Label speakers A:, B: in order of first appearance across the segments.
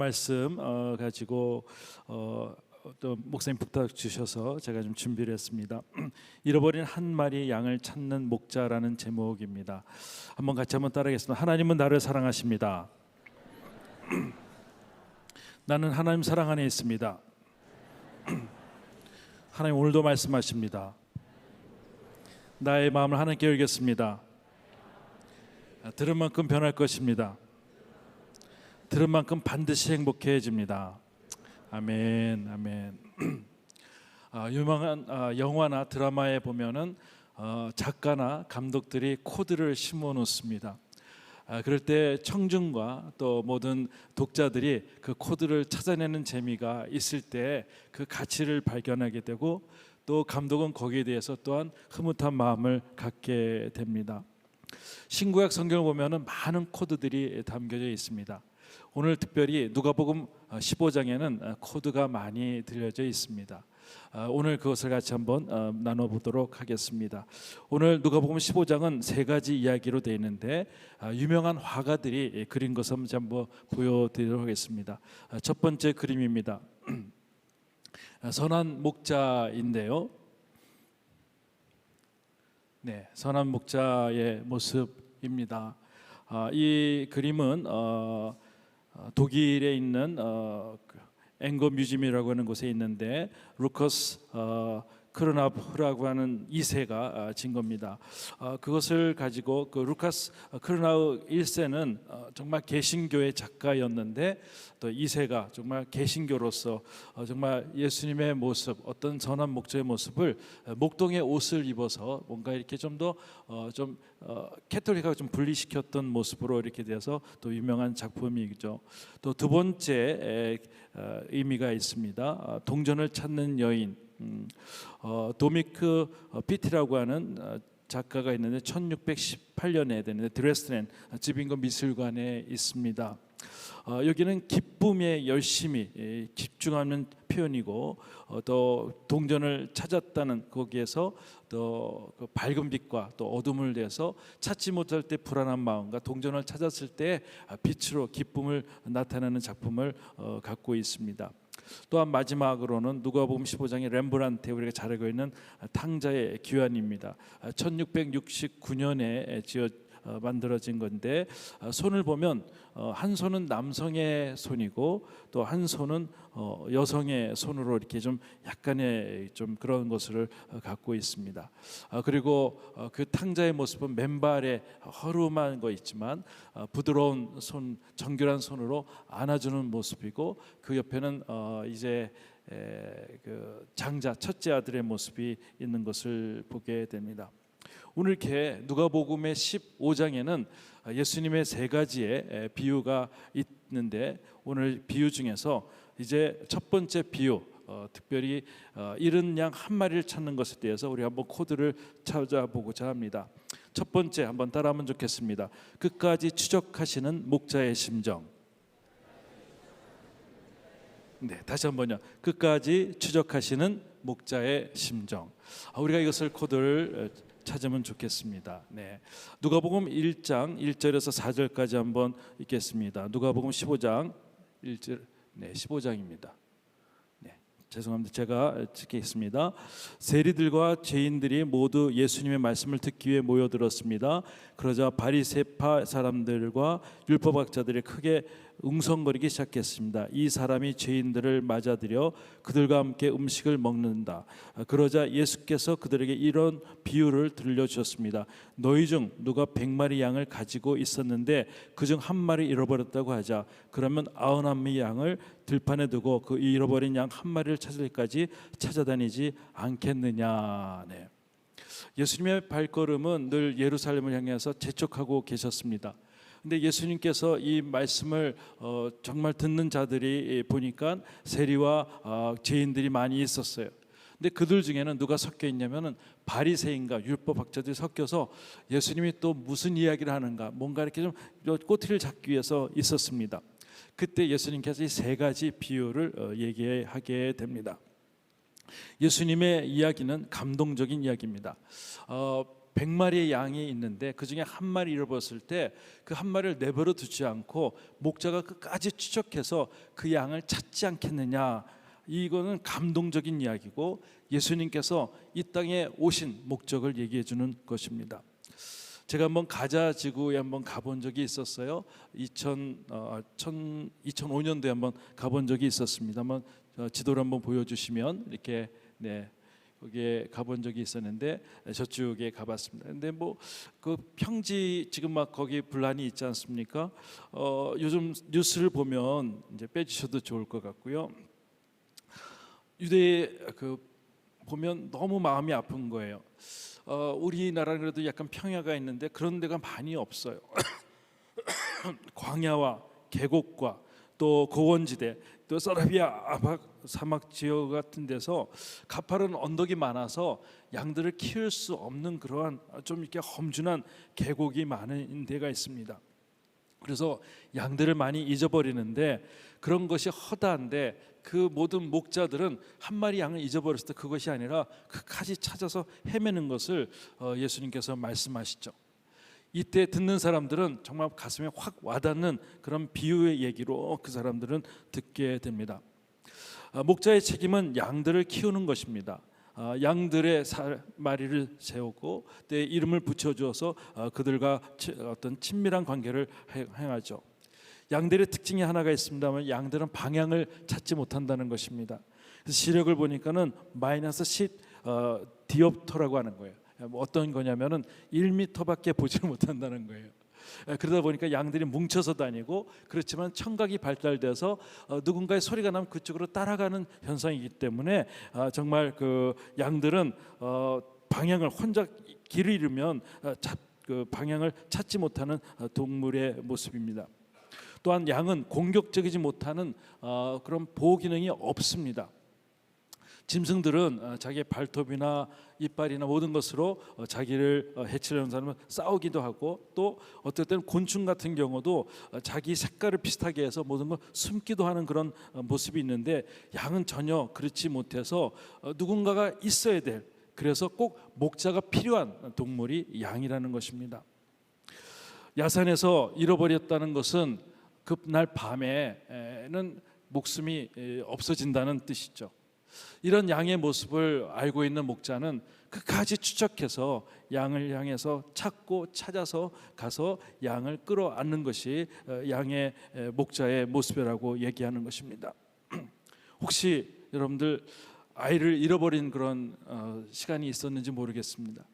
A: 말씀 가지고 또 목사님 부탁 주셔서 제가 좀 준비를 했습니다. 잃어버린 한 마리 양을 찾는 목자라는 제목입니다. 같이 따라하겠습니다. 하나님은 나를 사랑하십니다. 나는 하나님 사랑 안에 있습니다. 하나님 오늘도 말씀하십니다. 나의 마음을 하나님께 열겠습니다. 들은 만큼 변할 것입니다. 들은 만큼 반드시 행복해집니다. 아멘, 아멘. 유명한 영화나 드라마에 보면은 작가나 감독들이 코드를 심어 놓습니다. 그럴 때 청중과 또 모든 독자들이 그 코드를 찾아내는 재미가 있을 때 그 가치를 발견하게 되고, 또 감독은 거기에 대해서 또한 흐뭇한 마음을 갖게 됩니다. 신구약 성경을 보면은 많은 코드들이 담겨져 있습니다. 오늘 특별히 누가복음 15장에는 코드가 많이 들려져 있습니다. 오늘 그것을 같이 한번 나눠보도록 하겠습니다. 오늘 누가복음 15장은 세 가지 이야기로 되어 있는데 유명한 화가들이 그린 것을 한번 보여드리도록 하겠습니다. 첫 번째 그림입니다. 선한 목자인데요. 네, 선한 목자의 모습입니다. 이 그림은 독일에 있는 앵거 뮤지엄이라고 하는 곳에 있는데 루커스 크르나우라고 하는 2세가 진 겁니다. 그것을 가지고 그 루카스 크르나우 1세는 정말 개신교의 작가였는데, 또 2세가 정말 개신교로서 정말 예수님의 모습, 어떤 선한 목자의 모습을 목동의 옷을 입어서 뭔가 이렇게 좀 더 캐톨릭하고 좀 분리시켰던 모습으로 이렇게 돼서 또 유명한 작품이죠. 또 두 번째 의미가 있습니다. 동전을 찾는 여인. 도미크 피티라고 하는 작가가 있는데 1618년에 되는데 드레스덴 지빙고 미술관에 있습니다. 여기는 기쁨에 열심히 집중하는 표현이고, 또 동전을 찾았다는 거기에서 또 그 밝은 빛과 또 어둠을 내서 찾지 못할 때 불안한 마음과 동전을 찾았을 때 빛으로 기쁨을 나타내는 작품을 갖고 있습니다. 또한 마지막으로는 누가복음 15장의 렘브란트, 우리가 잘 알고 있는 탕자의 귀환입니다. 1669년에 만들어진 건데, 손을 보면 한 손은 남성의 손이고 또 한 손은 여성의 손으로 이렇게 좀 약간의 좀 그런 것을 갖고 있습니다. 그리고 그 탕자의 모습은 맨발에 허름한 거 있지만 부드러운 손, 정결한 손으로 안아주는 모습이고, 그 옆에는 이제 그 장자, 첫째 아들의 모습이 있는 것을 보게 됩니다. 오늘 이렇게 누가복음의 15장에는 예수님의 세 가지의 비유가 있는데, 오늘 비유 중에서 이제 첫 번째 비유, 특별히 잃은 양 한 마리를 찾는 것에 대해서 우리 한번 코드를 찾아보고자 합니다. 첫 번째 한번 따라하면 좋겠습니다. 끝까지 추적하시는 목자의 심정. 네, 다시 한번요. 끝까지 추적하시는 목자의 심정. 우리가 이것을 코드를 찾으면 좋겠습니다. 네, 누가복음 1장 1절에서 4절까지 한번 읽겠습니다. 누가복음 15장 1절, 네, 15장입니다. 네, 죄송합니다. 제가 읽겠습니다. 세리들과 죄인들이 모두 예수님의 말씀을 듣기 위해 모여들었습니다. 그러자 바리새파 사람들과 율법학자들이 크게 웅성거리기 시작했습니다. 이 사람이 죄인들을 맞아들여 그들과 함께 음식을 먹는다. 그러자 예수께서 그들에게 이런 비유를 들려주셨습니다. 너희 중 누가 100마리 양을 가지고 있었는데 그중 한 마리 잃어버렸다고 하자. 그러면 99마리 양을 들판에 두고 그 잃어버린 양 한 마리를 찾을 때까지 찾아다니지 않겠느냐. 네. 예수님의 발걸음은 늘 예루살렘을 향해서 재촉하고 계셨습니다. 근데 예수님께서 이 말씀을 정말 듣는 자들이 보니까 세리와 죄인들이 많이 있었어요. 근데 그들 중에는 누가 섞여 있냐면은 바리새인과 율법학자들이 섞여서 예수님이 또 무슨 이야기를 하는가, 뭔가 이렇게 좀 꼬투리를 잡기 위해서 있었습니다. 그때 예수님께서 이 세 가지 비유를 얘기하게 됩니다. 예수님의 이야기는 감동적인 이야기입니다. 100마리의 양이 있는데 그 중에 한 마리 잃어버렸을 때 그 한 마리를 내버려 두지 않고 목자가 끝까지 추적해서 그 양을 찾지 않겠느냐. 이거는 감동적인 이야기고 예수님께서 이 땅에 오신 목적을 얘기해 주는 것입니다. 제가 한번 가자 지구에 한번 가본 적이 있었어요. 2005년도에 한번 가본 적이 있었습니다. 한번 지도를 한번 보여주시면 이렇게 거기에 가본 적이 있었는데 저쪽에 가봤습니다. 근데 뭐 그 평지 지금 막 거기 분란이 있지 않습니까? 요즘 뉴스를 보면 이제 빼주셔도 좋을 것 같고요. 유대 보면 너무 마음이 아픈 거예요. 우리나라는 그래도 약간 평야가 있는데 그런 데가 많이 없어요. 광야와 계곡과 또 고원지대, 또 서라비아 사막 지역 같은 데서 가파른 언덕이 많아서 양들을 키울 수 없는 그러한 좀 이렇게 험준한 계곡이 많은 데가 있습니다. 그래서 양들을 많이 잊어버리는데 그런 것이 허다한데 그 모든 목자들은 한 마리 양을 잊어버렸을 때 그것이 아니라 끝까지 찾아서 헤매는 것을 예수님께서 말씀하시죠. 이때 듣는 사람들은 정말 가슴에 확 와닿는 그런 비유의 얘기로 그 사람들은 듣게 됩니다. 목자의 책임은 양들을 키우는 것입니다. 양들의 마리를 세우고 때 이름을 붙여주어서 그들과 어떤 친밀한 관계를 행하죠. 양들의 특징이 하나가 있습니다만 양들은 방향을 찾지 못한다는 것입니다. 그래서 시력을 보니까는 마이너스 10 디옵터라고 하는 거예요. 어떤 거냐면은 1m밖에 보지 못한다는 거예요. 그러다 보니까 양들이 뭉쳐서 다니고 그렇지만 청각이 발달돼서 누군가의 소리가 나면 그쪽으로 따라가는 현상이기 때문에 정말 그 양들은 방향을 혼자 길을 잃으면 그 방향을 찾지 못하는 동물의 모습입니다. 또한 양은 공격적이지 못하는 그런 보호 기능이 없습니다. 짐승들은 자기의 발톱이나 이빨이나 모든 것으로 자기를 해치려는 사람은 싸우기도 하고 또 어떨 때는 곤충 같은 경우도 자기 색깔을 비슷하게 해서 모든 걸 숨기도 하는 그런 모습이 있는데 양은 전혀 그렇지 못해서 누군가가 있어야 될, 그래서 꼭 목자가 필요한 동물이 양이라는 것입니다. 야산에서 잃어버렸다는 것은 그날 밤에는 목숨이 없어진다는 뜻이죠. 이런 양의 모습을 알고 있는 목자는 끝까지 추적해서 양을 향해서 찾고 찾아서 가서 양을 끌어안는 것이 양의 목자의 모습이라고 얘기하는 것입니다. 혹시 여러분들 아이를 잃어버린 그런 시간이 있었는지 모르겠습니다.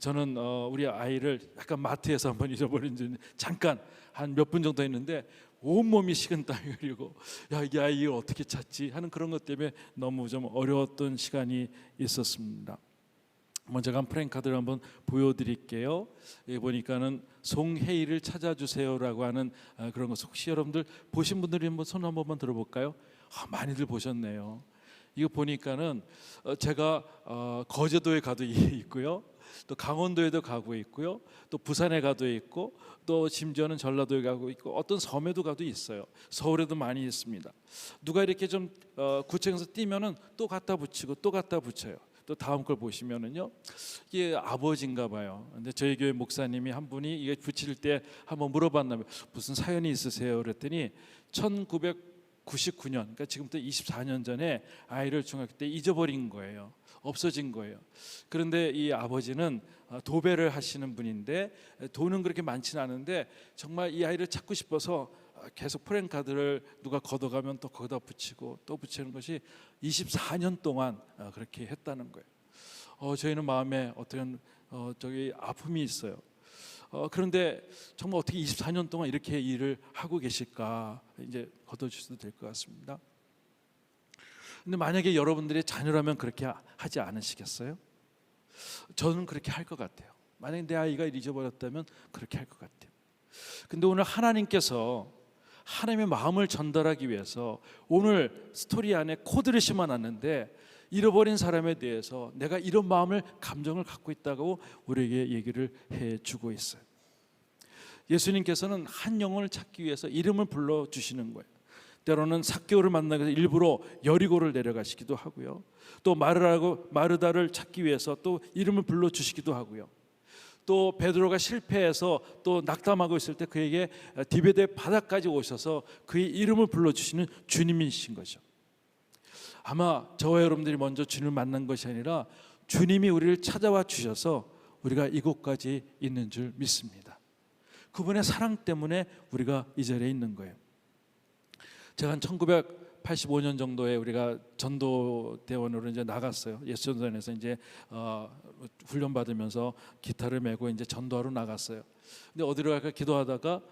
A: 저는 우리 아이를 약간 마트에서 한번 잃어버린 적이 잠깐 한 몇 분 정도 했는데 온몸이 식은땀이 흐르고 이 아이를 어떻게 찾지 하는 그런 것 때문에 너무 좀 어려웠던 시간이 있었습니다. 먼저 간 프랭카드를 한번 보여드릴게요. 여기 보니까는 송혜이를 찾아주세요라고 하는 그런 것. 혹시 여러분들 보신 분들이 한번 손 한 번만 들어볼까요? 많이들 보셨네요. 이거 보니까는 제가 거제도에 가도 있고요, 또 강원도에도 가고 있고요, 또 부산에 가도 있고, 또 심지어는 전라도에 가고 있고, 어떤 섬에도 가도 있어요. 서울에도 많이 있습니다. 누가 이렇게 좀 구청에서 띄면은 또 갖다 붙이고 또 갖다 붙여요. 또 다음 걸 보시면은요, 이게 아버지인가 봐요. 근데 저희 교회 목사님이 한 분이 이게 붙일 때 한번 물어봤나봐요. 무슨 사연이 있으세요? 그랬더니 1999년, 그러니까 지금부터 24년 전에 아이를 중학교 때 잊어버린 거예요. 없어진 거예요. 그런데 이 아버지는 도배를 하시는 분인데 돈은 그렇게 많지는 않은데 정말 이 아이를 찾고 싶어서 계속 프랭카드를 누가 걷어가면 또 거기다 붙이고 또 붙이는 것이 24년 동안 그렇게 했다는 거예요. 저희는 마음에 어떤 저기 아픔이 있어요. 그런데 정말 어떻게 24년 동안 이렇게 일을 하고 계실까 이제 걷어주셔도 될 것 같습니다. 근데 만약에 여러분들의 자녀라면 그렇게 하지 않으시겠어요? 저는 그렇게 할 것 같아요. 만약에 내 아이가 잊어버렸다면 그렇게 할 것 같아요. 근데 오늘 하나님께서 하나님의 마음을 전달하기 위해서 오늘 스토리 안에 코드를 심어놨는데 잃어버린 사람에 대해서 내가 이런 마음을 감정을 갖고 있다고 우리에게 얘기를 해주고 있어요. 예수님께서는 한 영혼을 찾기 위해서 이름을 불러주시는 거예요. 때로는 삭개오를 만나기 위해서 일부러 여리고를 내려가시기도 하고요, 또 마르다를 찾기 위해서 또 이름을 불러주시기도 하고요, 또 베드로가 실패해서 또 낙담하고 있을 때 그에게 디베드의 바다까지 오셔서 그의 이름을 불러주시는 주님이신 거죠. 아마 저와 여러분들이 먼저 주님을 만난 것이 아니라 주님이 우리를 찾아와 주셔서 우리가 이곳까지 있는 줄 믿습니다. 그분의 사랑 때문에 우리가 이 자리에 있는 거예요. 제가 한 1985년 정도에 우리가 전도대원으로 이제 나갔어요. 예수전선에서 이제 훈련 받으면서 기타를 메고 이제 전도하러 나갔어요. 근데 어디로 갈까 기도하다가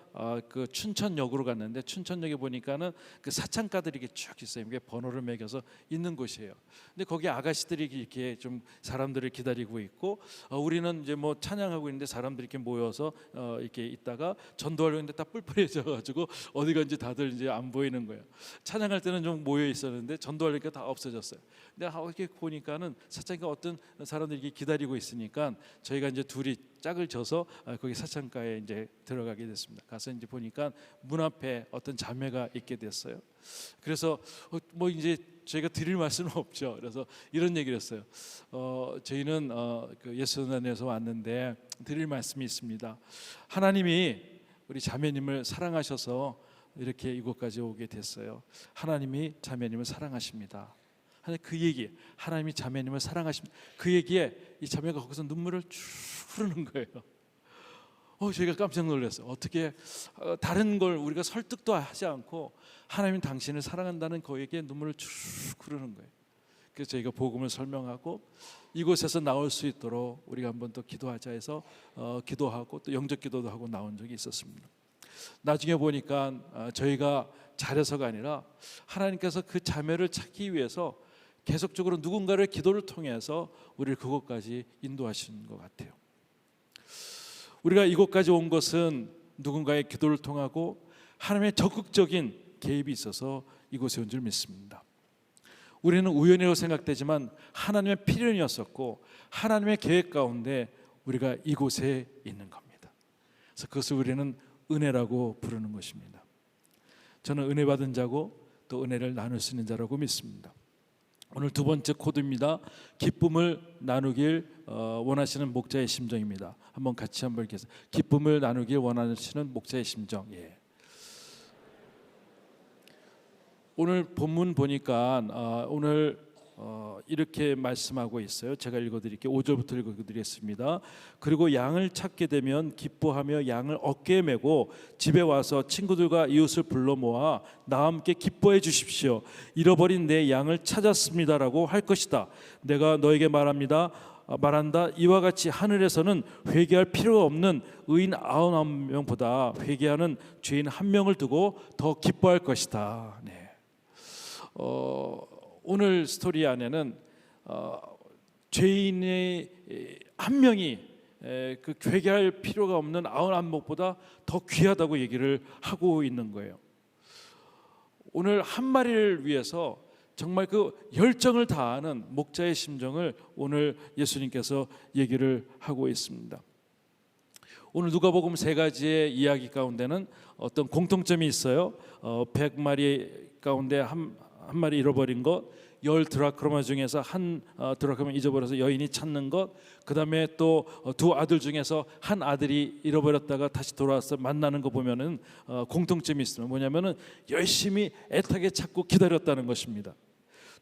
A: 그 춘천역으로 갔는데, 춘천역에 보니까는 그 사창가들이 이렇게 쭉 있어요. 이게 번호를 매겨서 있는 곳이에요. 근데 거기 아가씨들이 이렇게 좀 사람들을 기다리고 있고, 우리는 이제 뭐 찬양하고 있는데 사람들이 이렇게 모여서 이렇게 있다가 전도하려고 했는데 다 뿔뿔해져가지고 어디 간지 다들 이제 안 보이는 거예요. 찬양할 때는 좀 모여 있었는데 전도하려니까 다 없어졌어요. 근데 이렇게 보니까는 사창가 어떤 사람들이 이렇게 기다리고 있으니까 저희가 이제 둘이 짝을 져서 거기 사창가에 이제 들어가게 됐습니다. 가서 이제 보니까 문 앞에 어떤 자매가 있게 됐어요. 그래서 뭐 이제 저희가 드릴 말씀은 없죠. 그래서 이런 얘기를 했어요. 저희는 그 예수전에서 왔는데 드릴 말씀이 있습니다. 하나님이 우리 자매님을 사랑하셔서 이렇게 이곳까지 오게 됐어요. 하나님이 자매님을 사랑하십니다. 그 얘기, 하나님이 자매님을 사랑하십니다. 그 얘기에 이 자매가 거기서 눈물을 쭉 흐르는 거예요. 저희가 깜짝 놀랐어요. 어떻게 다른 걸 우리가 설득도 하지 않고 하나님 당신을 사랑한다는 거에게 눈물을 쭉 흐르는 거예요. 그래서 저희가 복음을 설명하고 이곳에서 나올 수 있도록 우리가 한번 또 기도하자 해서 기도하고 또 영접 기도도 하고 나온 적이 있었습니다. 나중에 보니까 저희가 잘해서가 아니라 하나님께서 그 자매를 찾기 위해서 계속적으로 누군가를 기도를 통해서 우리를 그곳까지 인도하신 것 같아요. 우리가 이곳까지 온 것은 누군가의 기도를 통하고 하나님의 적극적인 개입이 있어서 이곳에 온 줄 믿습니다. 우리는 우연이라고 생각되지만 하나님의 필연이었었고 하나님의 계획 가운데 우리가 이곳에 있는 겁니다. 그래서 그것을 우리는 은혜라고 부르는 것입니다. 저는 은혜 받은 자고 또 은혜를 나눌 수 있는 자라고 믿습니다. 오늘 두 번째 코드입니다. 기쁨을 나누길 원하시는 목자의 심정입니다. 한번 같이 한번 이렇게 해서 기쁨을 나누길 원하시는 목자의 심정. 예. 오늘 본문 보니까 오늘 이렇게 말씀하고 있어요. 제가 읽어드릴게요. 5절부터 읽어드리겠습니다. 그리고 양을 찾게 되면 기뻐하며 양을 어깨에 메고 집에 와서 친구들과 이웃을 불러 모아 나와 함께 기뻐해 주십시오. 잃어버린 내 양을 찾았습니다라고 할 것이다. 내가 너에게 말한다. 이와 같이 하늘에서는 회개할 필요가 없는 의인 99명보다 회개하는 죄인 1명을 두고 더 기뻐할 것이다. 네. 오늘 스토리 안에는 죄인의 한 명이 그 회개할 필요가 없는 99명보다 더 귀하다고 얘기를 하고 있는 거예요. 오늘 한 마리를 위해서 정말 그 열정을 다하는 목자의 심정을 오늘 예수님께서 얘기를 하고 있습니다. 오늘 누가복음 3가지의 이야기 가운데는 어떤 공통점이 있어요. 100마리 가운데 한 마리 잃어버린 것, 10 드라크마 중에서 한 드라크마 잊어버려서 여인이 찾는 것, 그 다음에 또 두 아들 중에서 한 아들이 잃어버렸다가 다시 돌아와서 만나는 거 보면은 공통점이 있습니다. 뭐냐면은 열심히 애타게 찾고 기다렸다는 것입니다.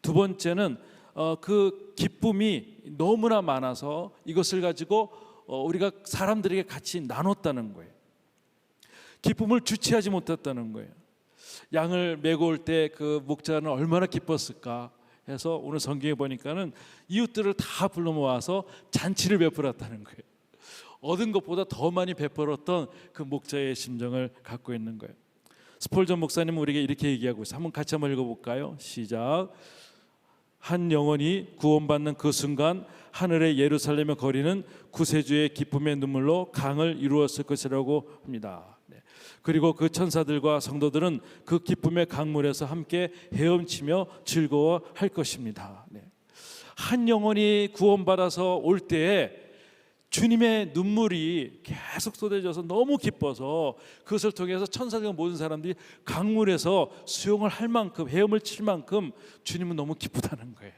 A: 두 번째는 그 기쁨이 너무나 많아서 이것을 가지고 우리가 사람들에게 같이 나눴다는 거예요. 기쁨을 주체하지 못했다는 거예요. 양을 메고 올 때 그 목자는 얼마나 기뻤을까 해서 오늘 성경에 보니까는 이웃들을 다 불러 모아서 잔치를 베풀었다는 거예요. 얻은 것보다 더 많이 베풀었던 그 목자의 심정을 갖고 있는 거예요. 스폴전 목사님은 우리에게 이렇게 얘기하고 있어요. 같이 한번 읽어볼까요? 시작. 한 영혼이 구원받는 그 순간 하늘의 예루살렘의 거리는 구세주의 기쁨의 눈물로 강을 이루었을 것이라고 합니다. 그리고 그 천사들과 성도들은 그 기쁨의 강물에서 함께 헤엄치며 즐거워할 것입니다. 한 영혼이 구원받아서 올 때에 주님의 눈물이 계속 쏟아져서 너무 기뻐서 그것을 통해서 천사들과 모든 사람들이 강물에서 수영을 할 만큼 헤엄을 칠 만큼 주님은 너무 기쁘다는 거예요.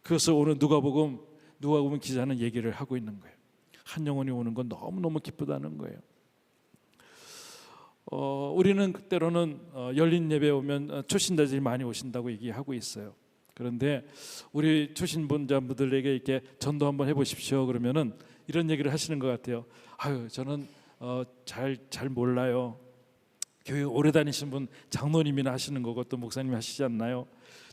A: 그것을 오늘 누가복음 기자는 얘기를 하고 있는 거예요. 한 영혼이 오는 건 너무너무 기쁘다는 거예요. 우리는 때로는 열린 예배 오면 초신자들이 많이 오신다고 얘기하고 있어요. 그런데 우리 초신자분들에게 이렇게 전도 한번 해보십시오 그러면은 이런 얘기를 하시는 것 같아요. 아유, 저는 잘 몰라요. 교회 오래 다니신 분 장로님이나 하시는 거고 또 목사님이 하시지 않나요?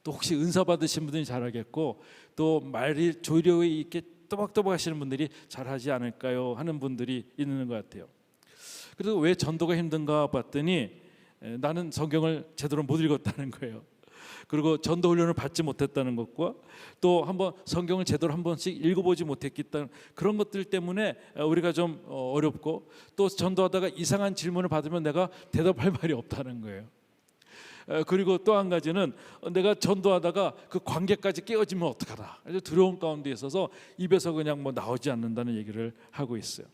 A: 또 혹시 은사 받으신 분들이 잘하겠고 또 말이 조력이 이렇게 또박또박 하시는 분들이 잘하지 않을까요? 하는 분들이 있는 것 같아요. 그래서 왜 전도가 힘든가 봤더니 나는 성경을 제대로 못 읽었다는 거예요. 그리고 전도 훈련을 받지 못했다는 것과 또 한번 성경을 제대로 한 번씩 읽어보지 못했기 때문에 그런 것들 때문에 우리가 좀 어렵고 또 전도하다가 이상한 질문을 받으면 내가 대답할 말이 없다는 거예요. 그리고 또 한 가지는 내가 전도하다가 그 관계까지 깨어지면 어떡하나, 두려움 가운데 있어서 입에서 그냥 뭐 나오지 않는다는 얘기를 하고 있어요.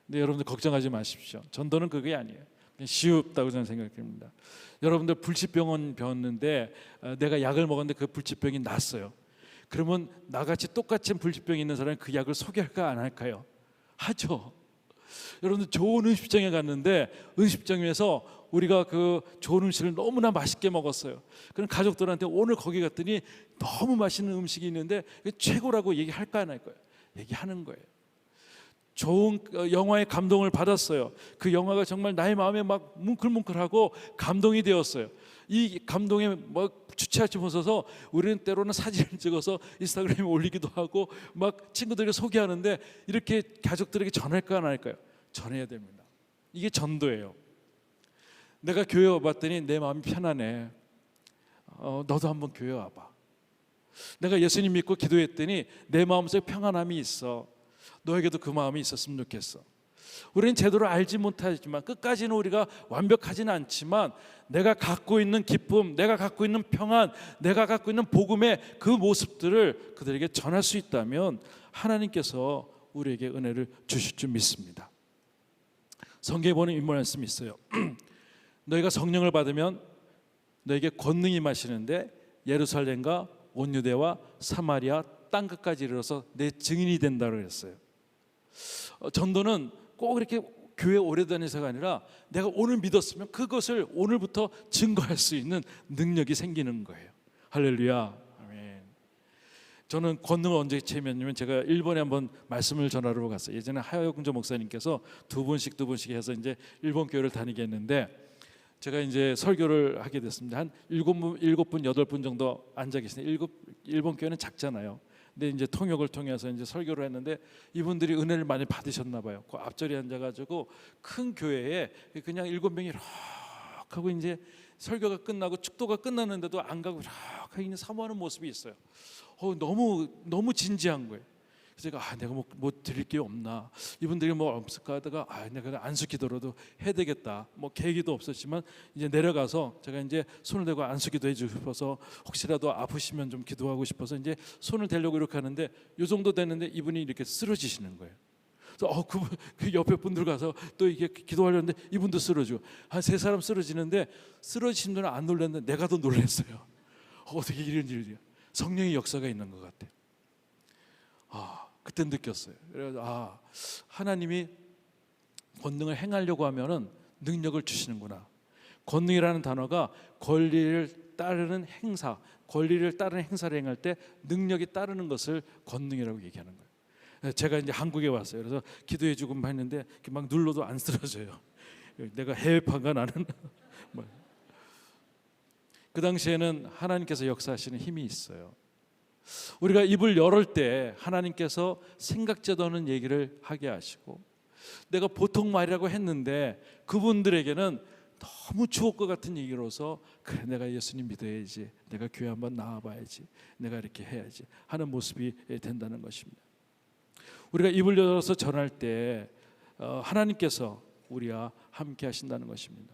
A: 근데 여러분들 걱정하지 마십시오. 전도는 그게 아니에요. 그냥 쉽다고 저는 생각합니다. 여러분들 불치병원 배웠는데 내가 약을 먹었는데 그 불치병이 났어요. 그러면 나같이 똑같은 불치병이 있는 사람이 그 약을 소개할까 안 할까요? 하죠. 여러분들 좋은 음식점에 갔는데 음식점에서 우리가 그 좋은 음식을 너무나 맛있게 먹었어요. 그럼 가족들한테 오늘 거기 갔더니 너무 맛있는 음식이 있는데 최고라고 얘기할까 안 할까요? 얘기하는 거예요. 좋은 영화의 감동을 받았어요. 그 영화가 정말 나의 마음에 막 뭉클뭉클하고 감동이 되었어요. 이 감동에 막 주체하지 못해서 우리는 때로는 사진을 찍어서 인스타그램에 올리기도 하고 막 친구들에게 소개하는데 이렇게 가족들에게 전할까 안 할까요? 전해야 됩니다. 이게 전도예요. 내가 교회 와봤더니 내 마음이 편하네. 너도 한번 교회 와봐. 내가 예수님 믿고 기도했더니 내 마음속에 평안함이 있어. 너에게도 그 마음이 있었으면 좋겠어. 우리는 제대로 알지 못하지만 끝까지는 우리가 완벽하지는 않지만 내가 갖고 있는 기쁨, 내가 갖고 있는 평안, 내가 갖고 있는 복음의 그 모습들을 그들에게 전할 수 있다면 하나님께서 우리에게 은혜를 주실 줄 믿습니다. 성경에 보는 인물 말씀이 있어요. 너희가 성령을 받으면 너에게 권능이 임하시는데 예루살렘과 온 유대와 사마리아 땅 끝까지 이르러서 내 증인이 된다고 했어요. 전도는 꼭 이렇게 교회 오래 다니서가 아니라 내가 오늘 믿었으면 그것을 오늘부터 증거할 수 있는 능력이 생기는 거예요. 할렐루야. 아멘. 저는 권능을 언제 체험했냐면 제가 일본에 한번 말씀을 전하러 갔어요. 예전에 하여금조 목사님께서 두 분씩 해서 이제 일본 교회를 다니게 했는데 제가 이제 설교를 하게 됐습니다. 한 7분, 8분 정도 앉아 계시네. 일본 교회는 작잖아요. 근데 이제 통역을 통해서 이제 설교를 했는데 이분들이 은혜를 많이 받으셨나 봐요. 그 앞자리에 앉아가지고 큰 교회에 그냥 7명이 이렇게 하고 이제 설교가 끝나고 축도가 끝났는데도 안 가고 이렇게 있는 사모하는 모습이 있어요. 너무 진지한 거예요. 그래서 제가 내가 뭐 드릴 게 없나, 이분들이 뭐 없을까 하다가 내가 안수 기도라도 해야 되겠다. 뭐 계기도 없었지만 이제 내려가서 제가 이제 손을 대고 안수 기도 해주고 싶어서 혹시라도 아프시면 좀 기도하고 싶어서 이제 손을 대려고 이렇게 하는데 요 정도 됐는데 이분이 이렇게 쓰러지시는 거예요. 그래서 그 옆에 분들 가서 또 이게 기도하려는데 이분도 쓰러지고 한 3사람 쓰러지는데 쓰러지신 분은 안 놀랐는데 내가 더 놀랐어요. 어떻게 이런 일이야? 성령의 역사가 있는 것 같아요. 그때 느꼈어요. 그래서 하나님이 권능을 행하려고 하면은 능력을 주시는구나. 권능이라는 단어가 권리를 따르는 행사, 권리를 따르는 행사를 행할 때 능력이 따르는 것을 권능이라고 얘기하는 거예요. 제가 이제 한국에 왔어요. 그래서 기도해주고 했는데 막 눌러도 안 쓰러져요. 내가 해외파가 나는. 그 당시에는 하나님께서 역사하시는 힘이 있어요. 우리가 입을 열을 때 하나님께서 생각지도 않은 얘기를 하게 하시고 내가 보통 말이라고 했는데 그분들에게는 너무 주옥 것 같은 얘기로서 그래 내가 예수님 믿어야지, 내가 교회 한번 나와봐야지, 내가 이렇게 해야지 하는 모습이 된다는 것입니다. 우리가 입을 열어서 전할 때 하나님께서 우리와 함께 하신다는 것입니다.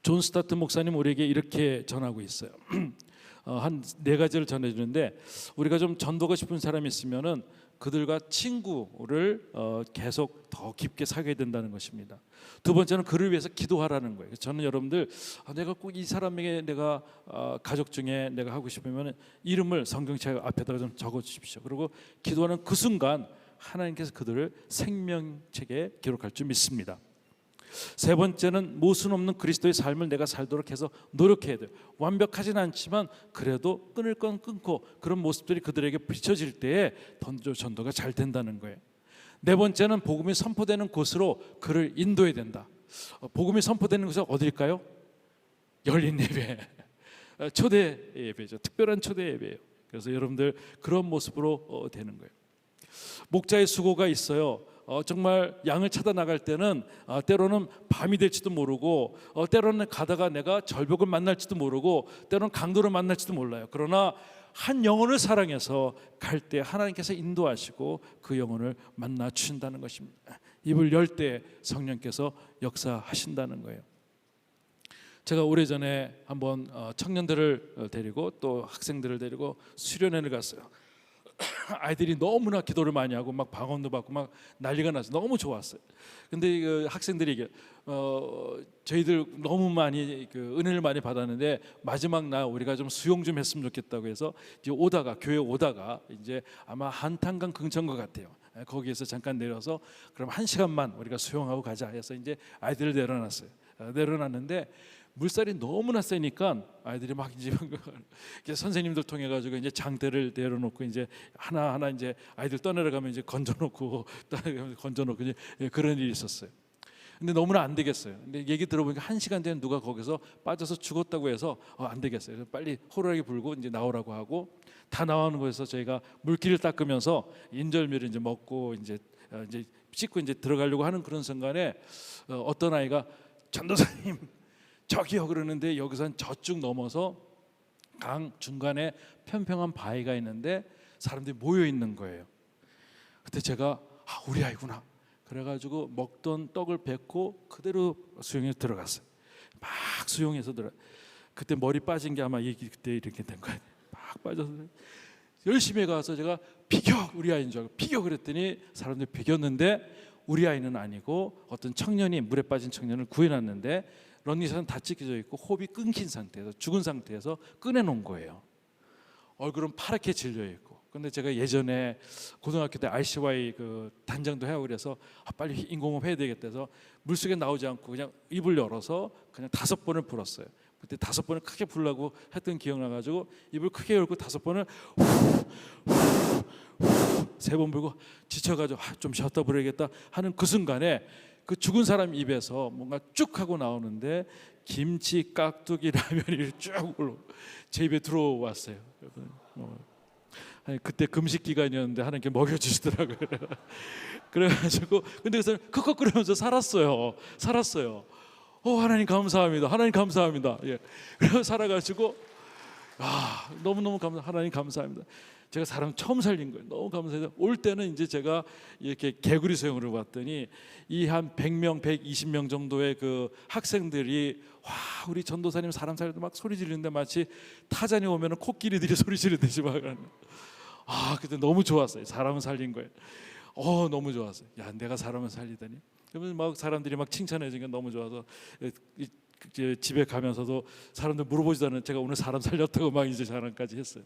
A: 존 스타트 목사님 우리에게 이렇게 전하고 있어요. 한 4가지를 전해주는데 우리가 좀 전도가 싶은 사람이 있으면은 그들과 친구를 계속 더 깊게 사귀어야 된다는 것입니다. 두 번째는 그를 위해서 기도하라는 거예요. 저는 여러분들 내가 꼭 이 사람에게 내가 가족 중에 내가 하고 싶으면 이름을 성경책 앞에다가 좀 적어 주십시오. 그리고 기도하는 그 순간 하나님께서 그들을 생명책에 기록할 줄 믿습니다. 세 번째는 모순 없는 그리스도의 삶을 내가 살도록 해서 노력해야 돼요. 완벽하진 않지만 그래도 끊을 건 끊고 그런 모습들이 그들에게 비춰질 때에 전도가 잘 된다는 거예요. 네 번째는 복음이 선포되는 곳으로 그를 인도해야 된다. 복음이 선포되는 곳은 어디일까요? 열린 예배, 초대 예배죠. 특별한 초대 예배예요. 그래서 여러분들 그런 모습으로 되는 거예요. 목자의 수고가 있어요. 정말 양을 찾아 나갈 때는 때로는 밤이 될지도 모르고 때로는 가다가 내가 절벽을 만날지도 모르고 때로는 강도를 만날지도 몰라요. 그러나 한 영혼을 사랑해서 갈 때 하나님께서 인도하시고 그 영혼을 만나 주신다는 것입니다. 입을 열 때 성령께서 역사하신다는 거예요. 제가 오래전에 한번 청년들을 데리고 또 학생들을 데리고 수련회를 갔어요. 아이들이 너무나 기도를 많이 하고 막 방언도 받고 막 난리가 나서 너무 좋았어요. 근데 그 학생들이 저희들 너무 많이 은혜를 많이 받았는데 마지막 날 우리가 좀 수용 좀 했으면 좋겠다고 해서 이제 교회 오다가 이제 아마 한탄강 근처인 것 같아요. 거기에서 잠깐 내려서 그럼 1시간만 우리가 수용하고 가자 해서 이제 아이들을 내려놨어요. 내려놨는데 물살이 너무나 세니까 아이들이 막 이제 선생님들 통해 가지고 이제 장대를 내려놓고 이제 하나하나 이제 아이들 떠내려가면 이제 건져놓고 이제 그런 일이 있었어요. 근데 너무나 안 되겠어요. 근데 얘기 들어보니까 1시간 전에 누가 거기서 빠져서 죽었다고 해서 안 되겠어요. 그래서 빨리 호루라기 불고 이제 나오라고 하고 다 나오는 거에서 저희가 물기를 닦으면서 인절미를 이제 먹고 이제 씻고 이제 들어가려고 하는 그런 순간에 어떤 아이가 전도사님 저기요 그러는데 여기선 저쪽 넘어서 강 중간에 평평한 바위가 있는데 사람들이 모여 있는 거예요. 그때 제가 우리 아이구나 그래가지고 먹던 떡을 뱉고 그대로 수영에 들어갔어요. 막 수영해서 그때 머리 빠진 게 아마 그때 이렇게 된 거예요. 막 빠져서 열심히 가서 제가 비겨 우리 아이인 줄 알고 비겨 그랬더니 사람들이 비겼는데 우리 아이는 아니고 어떤 청년이 물에 빠진 청년을 구해놨는데 런닝샷은 다 찢겨져 있고 호흡이 끊긴 상태에서 죽은 상태에서 꺼내놓은 거예요. 얼굴은 파랗게 질려 있고. 근데 제가 예전에 고등학교 때 RCY 그 단장도 해야 그래서 빨리 인공호흡 해야 되겠다 해서 물속에 나오지 않고 그냥 입을 열어서 그냥 5번을 불었어요. 그때 5번을 크게 불라고 했던 기억 나가지고 입을 크게 열고 5번을 3번 불고 지쳐가지고 좀 쉬었다 불어야겠다 하는 그 순간에 그 죽은 사람 입에서 뭔가 쭉 하고 나오는데 김치, 깍두기, 라면이 쭉 제 입에 들어왔어요. 그때 금식 기간이었는데 하나님께 먹여주시더라고요. 그래가지고 근데 그래서 컥컥거리면서 살았어요. 하나님 감사합니다. 하나님 감사합니다. 예. 그래서 살아가지고 너무너무 하나님 감사합니다. 제가 사람 처음 살린 거예요. 너무 감사해서 올 때는 이제 제가 이렇게 개구리 수영을 봤더니 이 한 100명, 120명 정도의 그 학생들이 우리 전도사님 사람 살려도 막 소리 지르는데 마치 타잔이 오면은 코끼리들이 소리 지르듯이 막 그때 너무 좋았어요. 사람을 살린 거예요. 너무 좋았어요. 야, 내가 사람을 살리다니. 그러면 막 사람들이 막 칭찬해 주니까 너무 좋아서 집에 가면서도 사람들 물어보지도 않는 제가 오늘 사람 살렸다고 막 이제 자랑까지 했어요.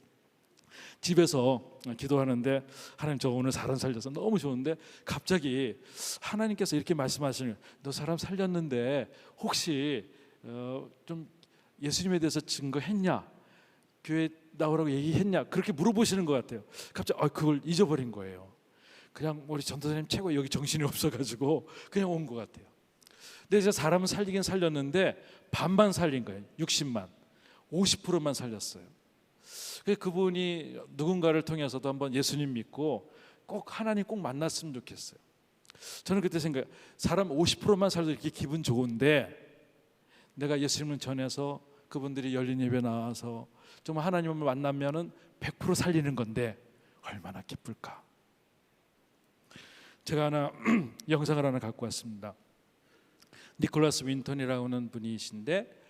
A: 집에서 기도하는데 하나님 저 오늘 사람 살려서 너무 좋은데 갑자기 하나님께서 이렇게 말씀하시는 거예요. 너 사람 살렸는데 혹시 좀 예수님에 대해서 증거했냐? 교회 나오라고 얘기했냐? 그렇게 물어보시는 것 같아요. 갑자기 그걸 잊어버린 거예요. 그냥 우리 전도사님 최고 여기 정신이 없어가지고 그냥 온 것 같아요. 근데 이제 사람은 살리긴 살렸는데 반만 살린 거예요. 60만 50%만 살렸어요. 그분이 누군가를 통해서도 한번 예수님 믿고 꼭 하나님 꼭 만났으면 좋겠어요. 저는 그때 생각해요. 사람 50%만 살도 이렇게 기분 좋은데 내가 예수님을 전해서 그분들이 열린 예배 나와서 정말 하나님을 만나면은 100% 살리는 건데 얼마나 기쁠까. 제가 하나 영상을 하나 갖고 왔습니다. 니콜라스 윈턴이라고 하는 분이신데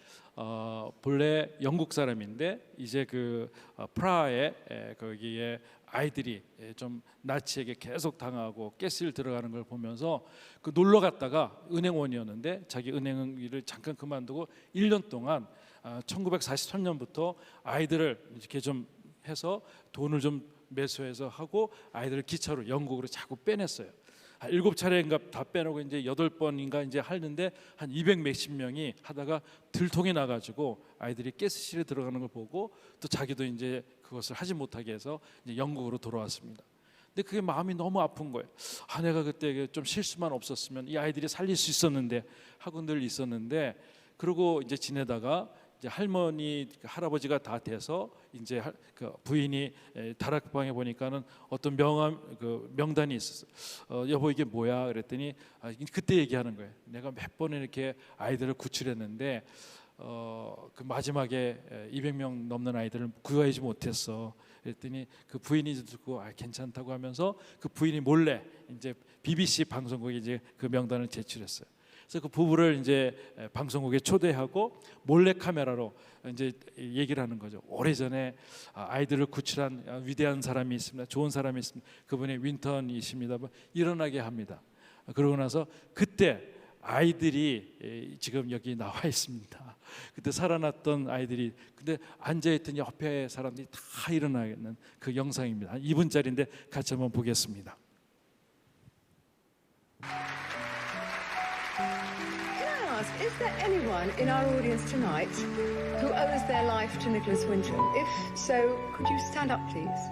A: 본래 영국 사람인데 이제 프라하에 거기에 아이들이 좀 나치에게 계속 당하고 가스를 들어가는 걸 보면서 놀러 갔다가 은행원이었는데 자기 은행 일을 잠깐 그만두고 1년 동안 1943년부터 아이들을 이렇게 좀 해서 돈을 좀 매수해서 하고 아이들을 기차로 영국으로 자꾸 빼냈어요. 7차례인가 다 빼놓고 이제 8번인가 이제 하는데 한 200 몇십 명이 하다가 들통이 나가지고 아이들이 가스실에 들어가는 걸 보고 또 자기도 이제 그것을 하지 못하게 해서 이제 영국으로 돌아왔습니다. 근데 그게 마음이 너무 아픈 거예요. 내가 그때 좀 실수만 없었으면 이 아이들이 살릴 수 있었는데 하고 늘 있었는데, 그러고 이제 지내다가 이제 할머니 할아버지가 다 돼서 이제 그 부인이 다락방에 보니까는 어떤 명단이 있었어. 여보 이게 뭐야? 그랬더니 그때 얘기하는 거예요. 내가 몇 번 이렇게 아이들을 구출했는데 그 마지막에 200명 넘는 아이들을 구해하지 못했어. 그랬더니 그 부인이 듣고 괜찮다고 하면서 그 부인이 몰래 이제 BBC 방송국에 이제 그 명단을 제출했어요. 그래서 그 부부를 이제 방송국에 초대하고 몰래 카메라로 이제 얘기를 하는 거죠. 오래전에 아이들을 구출한 위대한 사람이 있습니다. 좋은 사람이 있습니다. 그분이 윈턴이십니다. 일어나게 합니다. 그러고 나서 그때 아이들이 지금 여기 나와 있습니다. 그때 살아났던 아이들이 근데 앉아있던 옆에 사람들이 다 일어나는 그 영상입니다. 한 2분짜리인데 같이 한번 보겠습니다.
B: Is there anyone in our audience tonight who owes their life to Nicholas Winton? If so, could you stand up, please?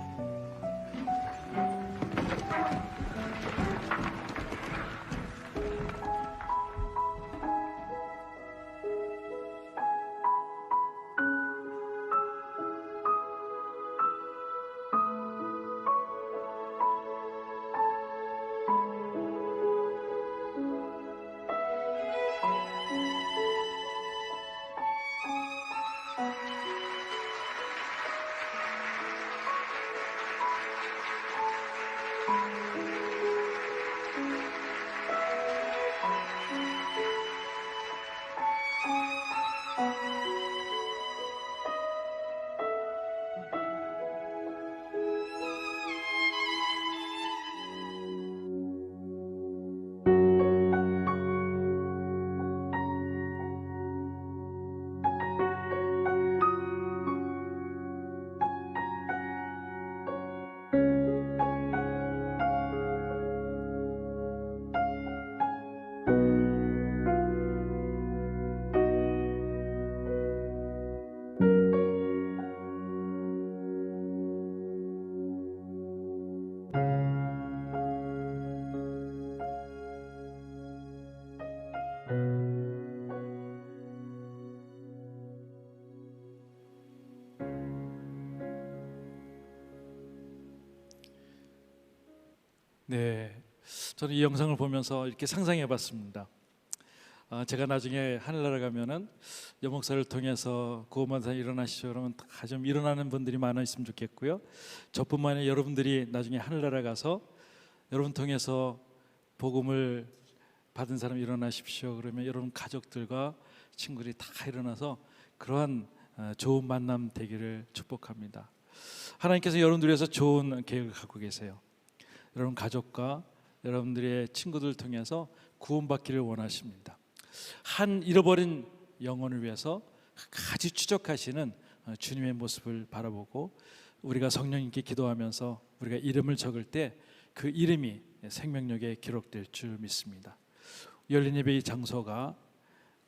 A: 네, 저는 이 영상을 보면서 이렇게 상상해봤습니다. 제가 나중에 하늘나라 가면은 여목사를 통해서 구원받은 사람 일어나시죠. 그러면 다 좀 일어나는 분들이 많아 있으면 좋겠고요. 저뿐만 아니라 여러분들이 나중에 하늘나라 가서 여러분 통해서 복음을 받은 사람 일어나십시오. 그러면 여러분 가족들과 친구들이 다 일어나서 그러한 좋은 만남 되기를 축복합니다. 하나님께서 여러분들 위해서 좋은 계획을 갖고 계세요. 여러분 가족과 여러분들의 친구들 통해서 구원받기를 원하십니다. 한 잃어버린 영혼을 위해서 끝까지 추적하시는 주님의 모습을 바라보고 우리가 성령님께 기도하면서 우리가 이름을 적을 때 그 이름이 생명력에 기록될 줄 믿습니다. 열린 예배의 장소가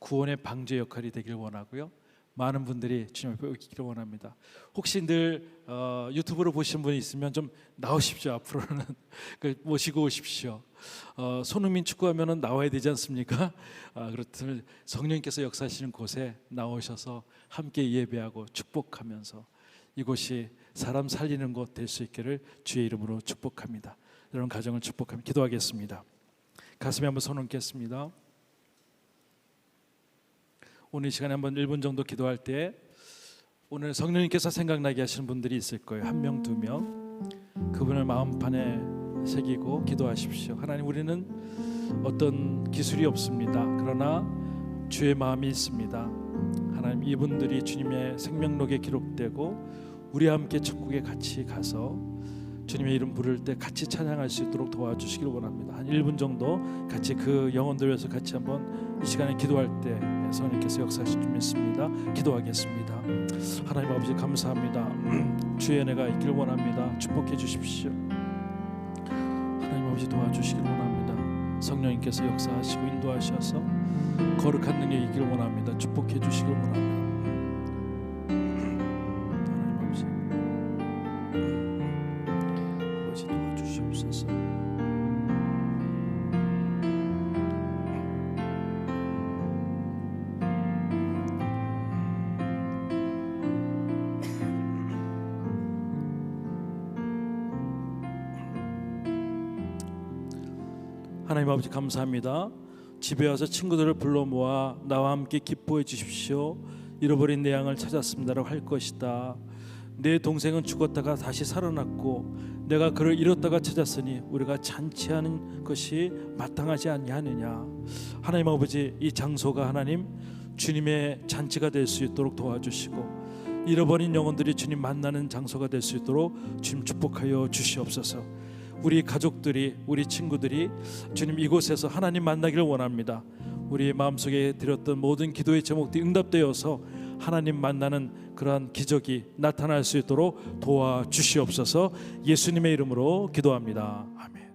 A: 구원의 방주 역할이 되길 원하고요. 많은 분들이 주님 앞에 오기를 원합니다. 혹시 늘 유튜브로 보시는 분이 있으면 좀 나오십시오. 앞으로는 모시고 오십시오. 손흥민 축구하면은 나와야 되지 않습니까? 그렇다면 성령님께서 역사하시는 곳에 나오셔서 함께 예배하고 축복하면서 이곳이 사람 살리는 곳 될 수 있기를 주의 이름으로 축복합니다. 여러분 가정을 축복하며 기도하겠습니다. 가슴에 한번 손 얹겠습니다. 오늘 이 시간에 한번 1분 정도 기도할 때 오늘 성령님께서 생각나게 하시는 분들이 있을 거예요. 1명, 2명 그분을 마음판에 새기고 기도하십시오. 하나님, 우리는 어떤 기술이 없습니다. 그러나 주의 마음이 있습니다. 하나님, 이분들이 주님의 생명록에 기록되고 우리와 함께 천국에 같이 가서 주님의 이름 부를 때 같이 찬양할 수 있도록 도와주시기를 원합니다. 한 1분 정도 같이 그 영혼들 위해서 같이 한번 이 시간에 기도할 때 성령께서 역사하실 줄 믿습니다. 기도하겠습니다. 하나님 아버지 감사합니다. 주의 은혜가 있길 원합니다. 축복해 주십시오. 하나님 아버지 도와주시길 원합니다. 성령님께서 역사하시고 인도하셔서 거룩한 능력이 있길 원합니다. 축복해 주시길 원합니다. 하나님 아버지 도와주시옵소서. 하나님 아버지 감사합니다. 집에 와서 친구들을 불러 모아 나와 함께 기뻐해 주십시오. 잃어버린 내 양을 찾았습니다라고 할 것이다. 내 동생은 죽었다가 다시 살아났고 내가 그를 잃었다가 찾았으니 우리가 잔치하는 것이 마땅하지 아니하느냐. 하나님 아버지, 이 장소가 하나님 주님의 잔치가 될 수 있도록 도와주시고 잃어버린 영혼들이 주님 만나는 장소가 될 수 있도록 주님 축복하여 주시옵소서. 우리 가족들이, 우리 친구들이 주님 이곳에서 하나님 만나기를 원합니다. 우리 마음속에 드렸던 모든 기도의 제목들이 응답되어서 하나님 만나는 그러한 기적이 나타날 수 있도록 도와주시옵소서. 예수님의 이름으로 기도합니다. 아멘.